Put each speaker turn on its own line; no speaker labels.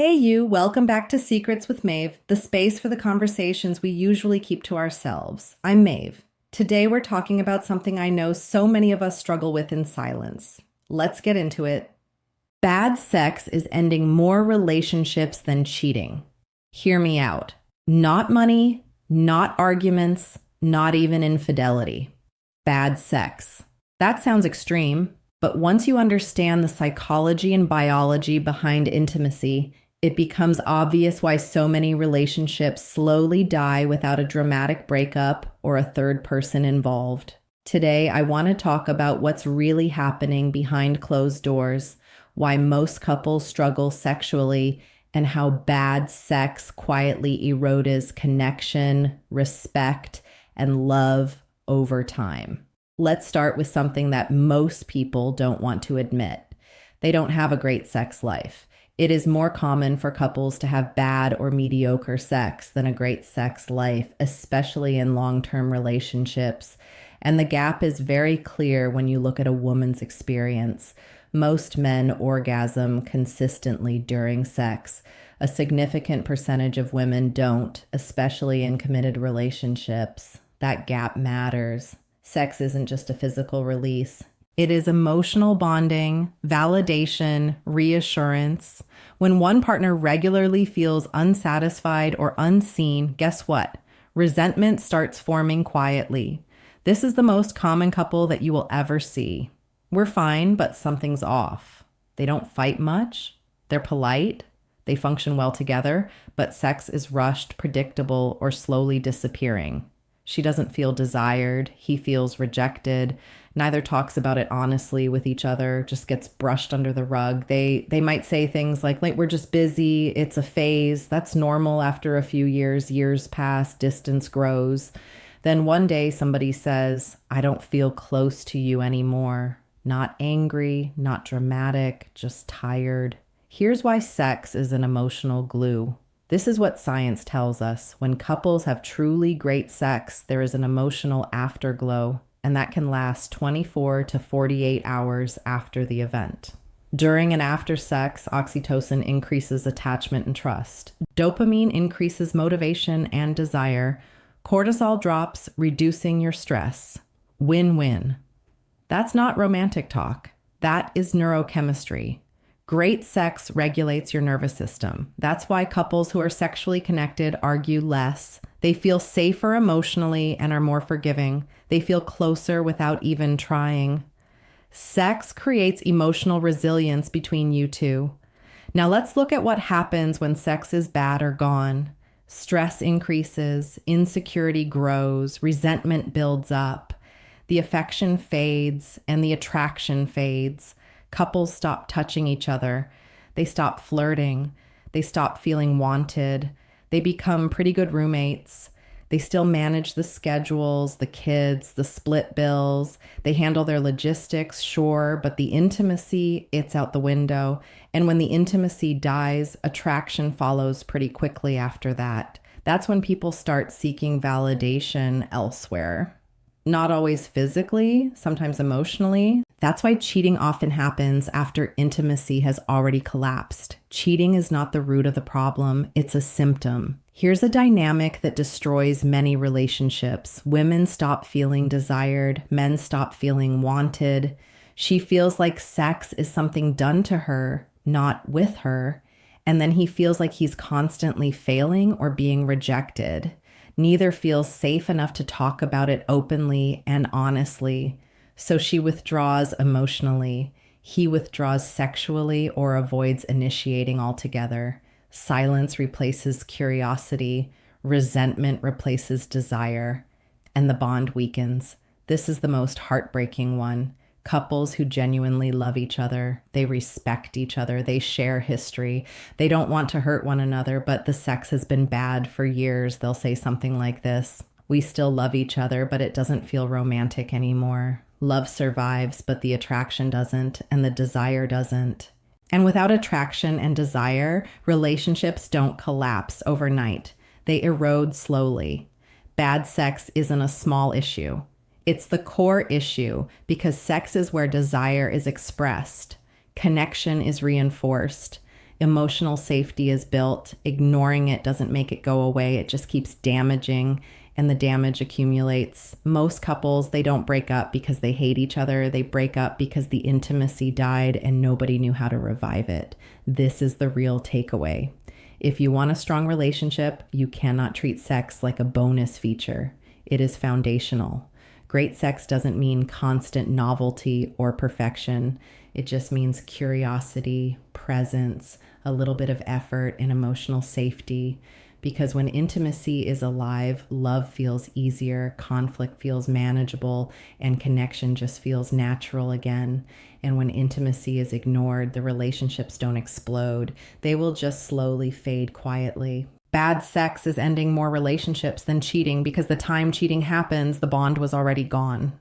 Hey, you, welcome back to Secrets with Maeve, the space for the conversations we usually keep to ourselves. I'm Maeve. Today we're talking about something I know so many of us struggle with in silence. Let's get into it. Bad sex is ending more relationships than cheating. Hear me out. Not money, not arguments, not even infidelity. Bad sex. That sounds extreme, but once you understand the psychology and biology behind intimacy, it becomes obvious why so many relationships slowly die without a dramatic breakup or a third person involved. Today, I want to talk about what's really happening behind closed doors, why most couples struggle sexually, and how bad sex quietly erodes connection, respect, and love over time. Let's start with something that most people don't want to admit. They don't have a great sex life. It is more common for couples to have bad or mediocre sex than a great sex life, especially in long-term relationships. And the gap is very clear when you look at a woman's experience. Most men orgasm consistently during sex. A significant percentage of women don't, especially in committed relationships. That gap matters. Sex isn't just a physical release. It is emotional bonding, validation, reassurance. When one partner regularly feels unsatisfied or unseen, guess what? Resentment starts forming quietly. This is the most common couple that you will ever see. We're fine, but something's off. They don't fight much. They're polite. They function well together, but sex is rushed, predictable, or slowly disappearing. She doesn't feel desired. He feels rejected. Neither talks about it honestly with each other, just gets brushed under the rug. They might say things like, we're just busy. It's a phase. That's normal after a few years. Years pass, distance grows. Then one day somebody says, I don't feel close to you anymore. Not angry, not dramatic, just tired. Here's why sex is an emotional glue. This is what science tells us. When couples have truly great sex, there is an emotional afterglow, and that can last 24 to 48 hours after the event. During and after sex, oxytocin increases attachment and trust. Dopamine increases motivation and desire. Cortisol drops, reducing your stress. Win-win. That's not romantic talk. That is neurochemistry. Great sex regulates your nervous system. That's why couples who are sexually connected argue less. They feel safer emotionally and are more forgiving. They feel closer without even trying. Sex creates emotional resilience between you two. Now let's look at what happens when sex is bad or gone. Stress increases, insecurity grows, resentment builds up. The affection fades and the attraction fades. Couples stop touching each other. They stop flirting. They stop feeling wanted. They become pretty good roommates. They still manage the schedules, the kids, the split bills. They handle their logistics, sure, but the intimacy, it's out the window. And when the intimacy dies, attraction follows pretty quickly after that. That's when people start seeking validation elsewhere. Not always physically, sometimes emotionally. That's why cheating often happens after intimacy has already collapsed. Cheating is not the root of the problem, it's a symptom. Here's a dynamic that destroys many relationships. Women stop feeling desired, men stop feeling wanted. She feels like sex is something done to her, not with her. And then he feels like he's constantly failing or being rejected. Neither feels safe enough to talk about it openly and honestly. So she withdraws emotionally. He withdraws sexually or avoids initiating altogether. Silence replaces curiosity. Resentment replaces desire. And the bond weakens. This is the most heartbreaking one. Couples who genuinely love each other, they respect each other, they share history, they don't want to hurt one another, but the sex has been bad for years. They'll say something like this: we still love each other, but it doesn't feel romantic anymore. Love survives, but the attraction doesn't, and the desire doesn't. And without attraction and desire, relationships don't collapse overnight. They erode slowly. Bad sex isn't a small issue. It's the core issue because sex is where desire is expressed, connection is reinforced, Emotional safety is built. Ignoring it doesn't make it go away. It just keeps damaging, and the damage accumulates. Most couples, they don't break up because they hate each other. They break up because the intimacy died and nobody knew how to revive it. This is the real takeaway. If you want a strong relationship, you cannot treat sex like a bonus feature. It is foundational. Great sex doesn't mean constant novelty or perfection. It just means curiosity, presence, a little bit of effort, and emotional safety. Because when intimacy is alive, love feels easier, conflict feels manageable, and connection just feels natural again. And when intimacy is ignored, the relationships don't explode. They will just slowly fade quietly. Bad sex is ending more relationships than cheating because the time cheating happens, the bond was already gone.